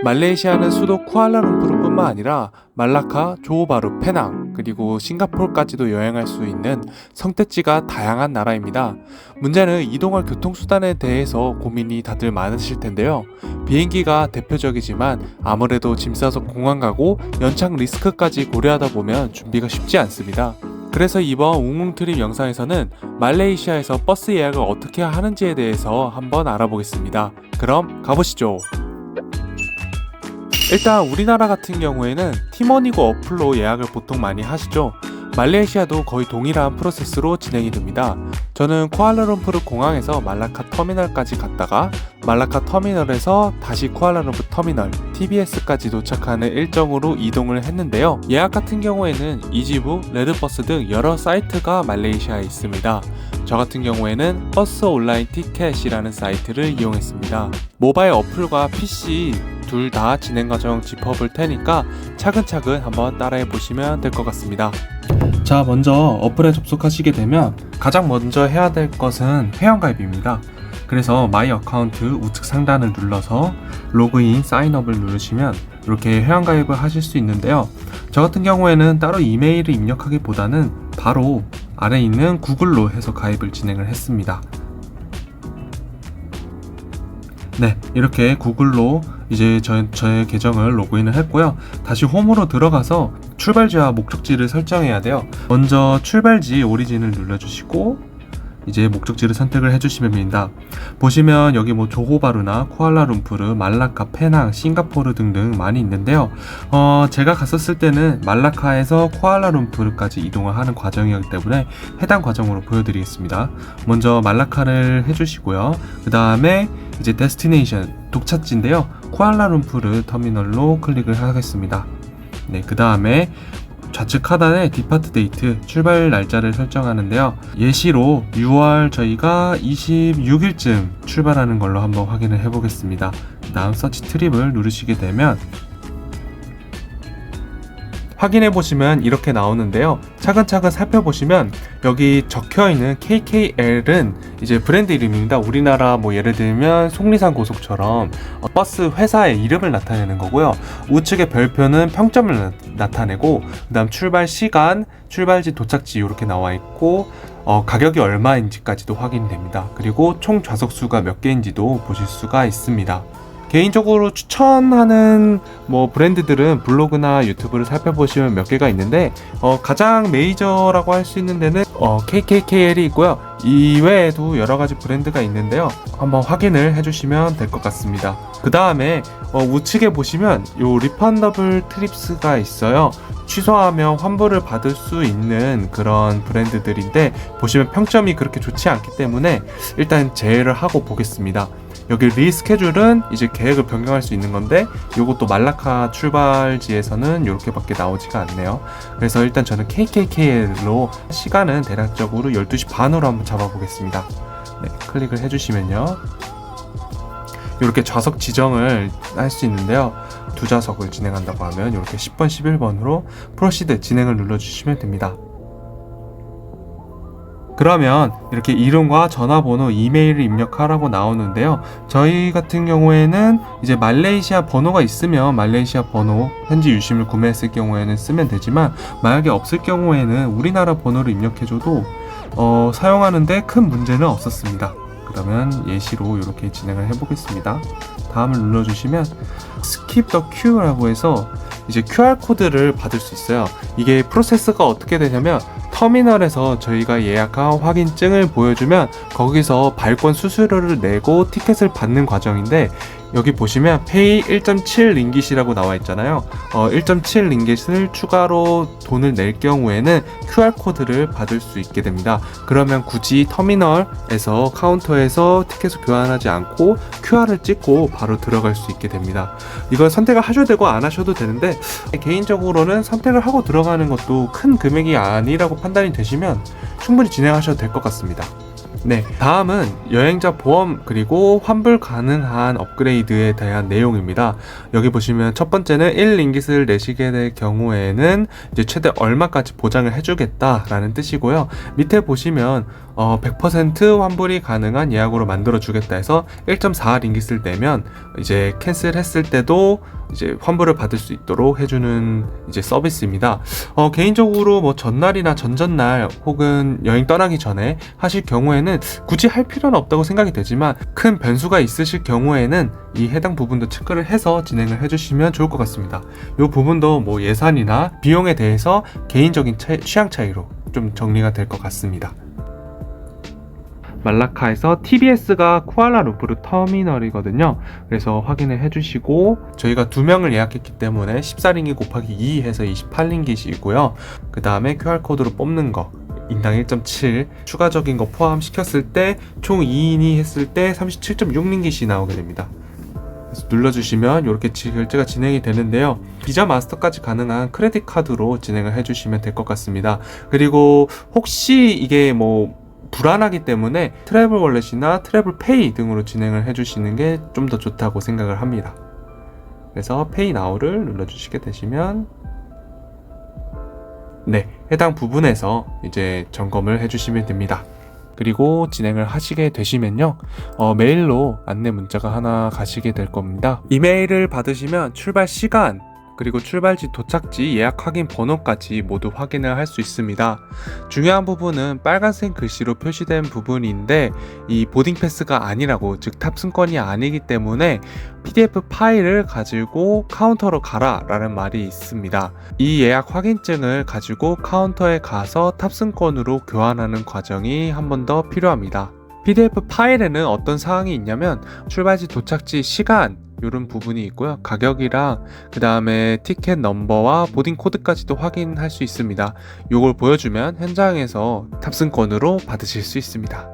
말레이시아는 수도 쿠알라룸푸르뿐만 아니라 말라카, 조호바루, 페낭, 그리고 싱가포르까지도 여행할 수 있는 선택지가 다양한 나라입니다. 문제는 이동할 교통수단에 대해서 고민이 다들 많으실 텐데요. 비행기가 대표적이지만 아무래도 짐 싸서 공항 가고 연착 리스크까지 고려하다 보면 준비가 쉽지 않습니다. 그래서 이번 웅웅트립 영상에서는 말레이시아에서 버스 예약을 어떻게 하는지에 대해서 한번 알아보겠습니다. 그럼 가보시죠. 일단 우리나라 같은 경우에는 팀원이고 어플로 예약을 보통 많이 하시죠. 말레이시아도 거의 동일한 프로세스로 진행이 됩니다. 저는 쿠알라룸푸르 공항에서 말라카 터미널까지 갔다가 말라카 터미널에서 다시 쿠알라룸푸르 터미널 TBS까지 도착하는 일정으로 이동을 했는데요. 예약 같은 경우에는 이지부, 레드버스 등 여러 사이트가 말레이시아에 있습니다. 저 같은 경우에는 버스 온라인 티켓이라는 사이트를 이용했습니다. 모바일 어플과 PC 둘 다 진행 과정 짚어볼 테니까 차근차근 한번 따라해 보시면 될 것 같습니다. 자, 먼저 어플에 접속하시게 되면 가장 먼저 해야 될 것은 회원가입입니다. 그래서 마이 어카운트 우측 상단을 눌러서 로그인 사인업을 누르시면 이렇게 회원가입을 하실 수 있는데요. 저 같은 경우에는 따로 이메일을 입력하기보다는 바로 아래에 있는 구글로 해서 가입을 진행을 했습니다. 네, 이렇게 구글로 이제 저의 계정을 로그인을 했고요. 다시 홈으로 들어가서 출발지와 목적지를 설정해야 돼요. 먼저 출발지 오리진을 눌러주시고 이제 목적지를 선택을 해주시면 됩니다. 보시면 여기 뭐 조호바루나 쿠알라룸푸르, 말라카, 페낭, 싱가포르 등등 많이 있는데요. 제가 갔었을 때는 말라카에서 쿠알라룸푸르까지 이동을 하는 과정이었기 때문에 해당 과정으로 보여드리겠습니다. 먼저 말라카를 해주시고요. 그 다음에 이제 데스티네이션 독착지인데요. 쿠알라룸푸르 터미널로 클릭을 하겠습니다. 네, 그 다음에 좌측 하단에 디파트 데이트 출발 날짜를 설정하는데요. 예시로 6월 저희가 26일쯤 출발하는 걸로 한번 확인을 해보겠습니다. 그 다음 서치 트립을 누르시게 되면 확인해 보시면 이렇게 나오는데요. 차근차근 살펴보시면 여기 적혀있는 KKL은 이제 브랜드 이름입니다. 우리나라 뭐 예를 들면 속리산 고속처럼 버스 회사의 이름을 나타내는 거고요. 우측의 별표는 평점을 나타내고 그 다음 출발 시간, 출발지, 도착지 이렇게 나와 있고 가격이 얼마인지까지도 확인이 됩니다. 그리고 총 좌석수가 몇 개인지도 보실 수가 있습니다. 개인적으로 추천하는 뭐 브랜드들은 블로그나 유튜브를 살펴보시면 몇 개가 있는데 가장 메이저라고 할 수 있는 데는 KKKL이 있고요. 이외에도 여러 가지 브랜드가 있는데요. 한번 확인을 해주시면 될 것 같습니다. 그 다음에 우측에 보시면 요 리펀더블 트립스가 있어요. 취소하면 환불을 받을 수 있는 그런 브랜드들인데 보시면 평점이 그렇게 좋지 않기 때문에 일단 제외를 하고 보겠습니다. 여기 리스케줄은 이제 계획을 변경할 수 있는 건데 이것도 말라카 출발지에서는 이렇게밖에 나오지가 않네요. 그래서 일단 저는 KKKL로 시간은 대략적으로 12시 반으로 한번 잡아보겠습니다. 네, 클릭을 해주시면요. 이렇게 좌석 지정을 할 수 있는데요. 두 좌석을 진행한다고 하면 이렇게 10번, 11번으로 프로시드 진행을 눌러주시면 됩니다. 그러면 이렇게 이름과 전화번호, 이메일을 입력하라고 나오는데요. 저희 같은 경우에는 이제 말레이시아 번호가 있으면 말레이시아 번호, 현지 유심을 구매했을 경우에는 쓰면 되지만 만약에 없을 경우에는 우리나라 번호를 입력해줘도 사용하는데 큰 문제는 없었습니다. 그러면 예시로 이렇게 진행을 해보겠습니다. 다음을 눌러주시면 Skip the Queue라고 해서 이제 QR코드를 받을 수 있어요. 이게 프로세스가 어떻게 되냐면 터미널에서 저희가 예약한 확인증을 보여주면 거기서 발권 수수료를 내고 티켓을 받는 과정인데 여기 보시면 페이 1.7 링깃이라고 나와 있잖아요. 1.7 링깃을 추가로 돈을 낼 경우에는 QR코드를 받을 수 있게 됩니다. 그러면 굳이 터미널에서 카운터에서 티켓을 교환하지 않고 QR을 찍고 바로 들어갈 수 있게 됩니다. 이걸 선택을 하셔도 되고 안 하셔도 되는데 개인적으로는 선택을 하고 들어가는 것도 큰 금액이 아니라고 판단이 되시면 충분히 진행하셔도 될 것 같습니다. 네, 다음은 여행자 보험 그리고 환불 가능한 업그레이드에 대한 내용입니다. 여기 보시면 첫 번째는 1링깃을 내시게 될 경우에는 이제 최대 얼마까지 보장을 해주겠다라는 뜻이고요. 밑에 보시면 100% 환불이 가능한 예약으로 만들어 주겠다 해서 1.4링깃을 내면 이제 캔슬했을 때도 이제 환불을 받을 수 있도록 해주는 이제 서비스입니다. 개인적으로 뭐 전날이나 전전날 혹은 여행 떠나기 전에 하실 경우에는 굳이 할 필요는 없다고 생각이 되지만 큰 변수가 있으실 경우에는 이 해당 부분도 체크를 해서 진행을 해주시면 좋을 것 같습니다. 이 부분도 뭐 예산이나 비용에 대해서 개인적인 취향 차이로 좀 정리가 될 것 같습니다. 말라카에서 TBS가 쿠알라룸푸르 터미널이거든요. 그래서 확인을 해주시고 저희가 2명을 예약했기 때문에 14링깃 곱하기 2 해서 28링깃이고요. 그 다음에 QR코드로 뽑는 거 인당 1.7 추가적인 거 포함시켰을 때 총 2인이 했을 때 37.6링깃이 나오게 됩니다. 그래서 눌러주시면 이렇게 결제가 진행이 되는데요. 비자 마스터까지 가능한 크레딧 카드로 진행을 해주시면 될 것 같습니다. 그리고 혹시 이게 뭐 불안하기 때문에 트래블 월렛이나 트래블 페이 등으로 진행을 해주시는 게 좀 더 좋다고 생각을 합니다. 그래서 페이 나우를 눌러주시게 되시면 네, 해당 부분에서 이제 점검을 해주시면 됩니다. 그리고 진행을 하시게 되시면요, 메일로 안내 문자가 하나 가시게 될 겁니다. 이메일을 받으시면 출발 시간 그리고 출발지 도착지 예약 확인 번호까지 모두 확인을 할 수 있습니다. 중요한 부분은 빨간색 글씨로 표시된 부분인데 이 보딩 패스가 아니라고, 즉 탑승권이 아니기 때문에 PDF 파일을 가지고 카운터로 가라 라는 말이 있습니다. 이 예약 확인증을 가지고 카운터에 가서 탑승권으로 교환하는 과정이 한 번 더 필요합니다. PDF 파일에는 어떤 사항이 있냐면 출발지 도착지 시간 이런 부분이 있고요. 가격이랑 그 다음에 티켓 넘버와 보딩 코드까지도 확인할 수 있습니다. 이걸 보여주면 현장에서 탑승권으로 받으실 수 있습니다.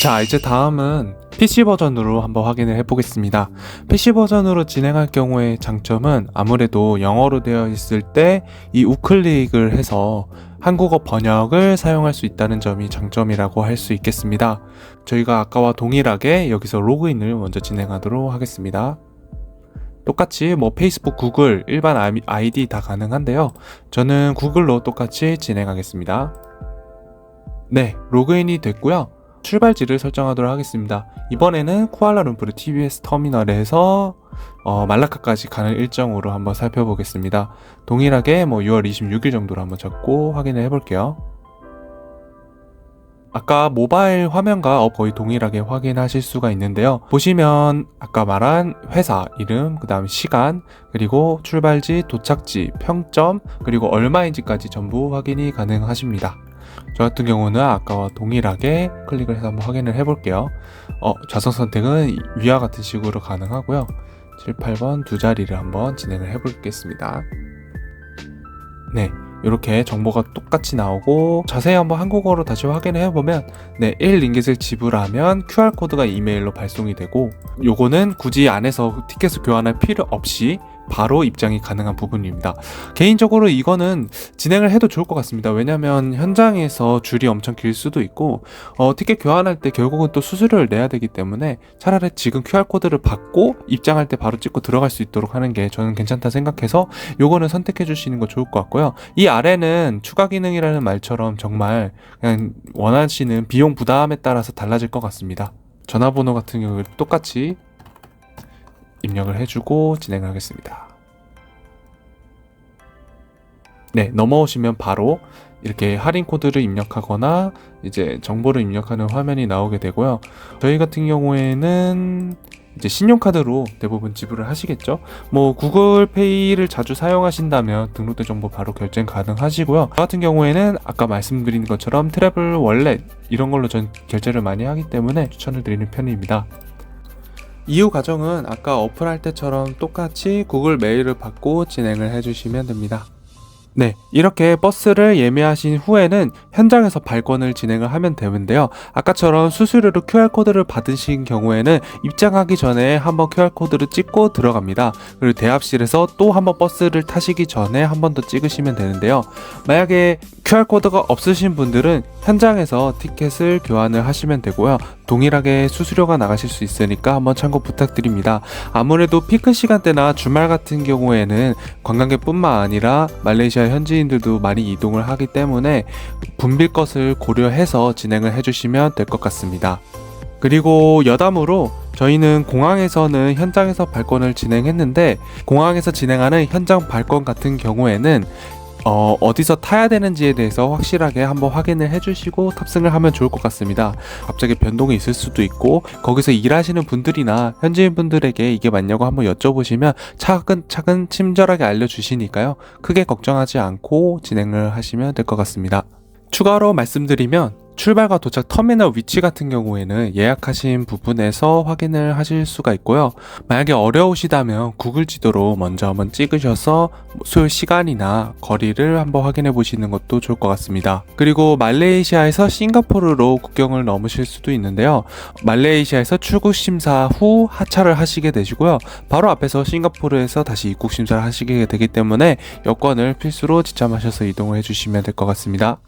자, 이제 다음은 PC 버전으로 한번 확인을 해보겠습니다. PC 버전으로 진행할 경우의 장점은 아무래도 영어로 되어 있을 때 이 우클릭을 해서 한국어 번역을 사용할 수 있다는 점이 장점이라고 할 수 있겠습니다. 저희가 아까와 동일하게 여기서 로그인을 먼저 진행하도록 하겠습니다. 똑같이 뭐 페이스북, 구글, 일반 아이디 다 가능한데요. 저는 구글로 똑같이 진행하겠습니다. 네, 로그인이 됐고요. 출발지를 설정하도록 하겠습니다. 이번에는 쿠알라룸푸르 TBS 터미널에서 말라카까지 가는 일정으로 한번 살펴보겠습니다. 동일하게 뭐 6월 26일 정도로 한번 잡고 확인을 해볼게요. 아까 모바일 화면과 거의 동일하게 확인하실 수가 있는데요. 보시면 아까 말한 회사 이름, 그 다음 시간, 그리고 출발지, 도착지, 평점, 그리고 얼마인지까지 전부 확인이 가능하십니다. 저 같은 경우는 아까와 동일하게 클릭을 해서 한번 확인을 해볼게요. 좌석 선택은 위와 같은 식으로 가능하고요. 7, 8번 두 자리를 한번 진행을 해보겠습니다. 네, 이렇게 정보가 똑같이 나오고 자세히 한번 한국어로 다시 확인을 해보면 네, 1링깃을 지불하면 QR코드가 이메일로 발송이 되고 요거는 굳이 안에서 티켓을 교환할 필요 없이 바로 입장이 가능한 부분입니다. 개인적으로 이거는 진행을 해도 좋을 것 같습니다. 왜냐하면 현장에서 줄이 엄청 길 수도 있고 티켓 교환할 때 결국은 또 수수료를 내야 되기 때문에 차라리 지금 QR코드를 받고 입장할 때 바로 찍고 들어갈 수 있도록 하는 게 저는 괜찮다 생각해서 요거는 선택해 주시는 거 좋을 것 같고요. 이 아래는 추가 기능이라는 말처럼 정말 그냥 원하시는 비용 부담에 따라서 달라질 것 같습니다. 전화번호 같은 경우에 똑같이 입력을 해주고 진행을 하겠습니다. 네, 넘어오시면 바로 이렇게 할인 코드를 입력하거나 이제 정보를 입력하는 화면이 나오게 되고요. 저희 같은 경우에는 이제 신용카드로 대부분 지불을 하시겠죠. 뭐 구글페이를 자주 사용하신다면 등록된 정보 바로 결제 가능하시고요. 저 같은 경우에는 아까 말씀드린 것처럼 트래블 월렛 이런 걸로 전 결제를 많이 하기 때문에 추천을 드리는 편입니다. 이후 과정은 아까 오픈할 때처럼 똑같이 구글 메일을 받고 진행을 해주시면 됩니다. 네, 이렇게 버스를 예매하신 후에는 현장에서 발권을 진행을 하면 되는데요. 아까처럼 수수료로 QR코드를 받으신 경우에는 입장하기 전에 한번 QR코드를 찍고 들어갑니다. 그리고 대합실에서 또 한번 버스를 타시기 전에 한 번 더 찍으시면 되는데요. 만약에 QR코드가 없으신 분들은 현장에서 티켓을 교환을 하시면 되고요. 동일하게 수수료가 나가실 수 있으니까 한번 참고 부탁드립니다. 아무래도 피크 시간대나 주말 같은 경우에는 관광객뿐만 아니라 말레이시아 현지인들도 많이 이동을 하기 때문에 붐빌 것을 고려해서 진행을 해주시면 될 것 같습니다. 그리고 여담으로 저희는 공항에서는 현장에서 발권을 진행했는데, 공항에서 진행하는 현장 발권 같은 경우에는 어디서 타야 되는지에 대해서 확실하게 한번 확인을 해주시고 탑승을 하면 좋을 것 같습니다. 갑자기 변동이 있을 수도 있고 거기서 일하시는 분들이나 현지인 분들에게 이게 맞냐고 한번 여쭤보시면 차근차근 친절하게 알려주시니까요. 크게 걱정하지 않고 진행을 하시면 될 것 같습니다. 추가로 말씀드리면 출발과 도착 터미널 위치 같은 경우에는 예약하신 부분에서 확인을 하실 수가 있고요. 만약에 어려우시다면 구글 지도로 먼저 한번 찍으셔서 소요 시간이나 거리를 한번 확인해 보시는 것도 좋을 것 같습니다. 그리고 말레이시아에서 싱가포르로 국경을 넘으실 수도 있는데요. 말레이시아에서 출국 심사 후 하차를 하시게 되시고요. 바로 앞에서 싱가포르에서 다시 입국 심사를 하시게 되기 때문에 여권을 필수로 지참하셔서 이동을 해주시면 될 것 같습니다.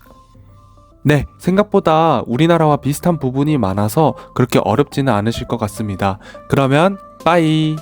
네, 생각보다 우리나라와 비슷한 부분이 많아서 그렇게 어렵지는 않으실 것 같습니다. 그러면 빠이!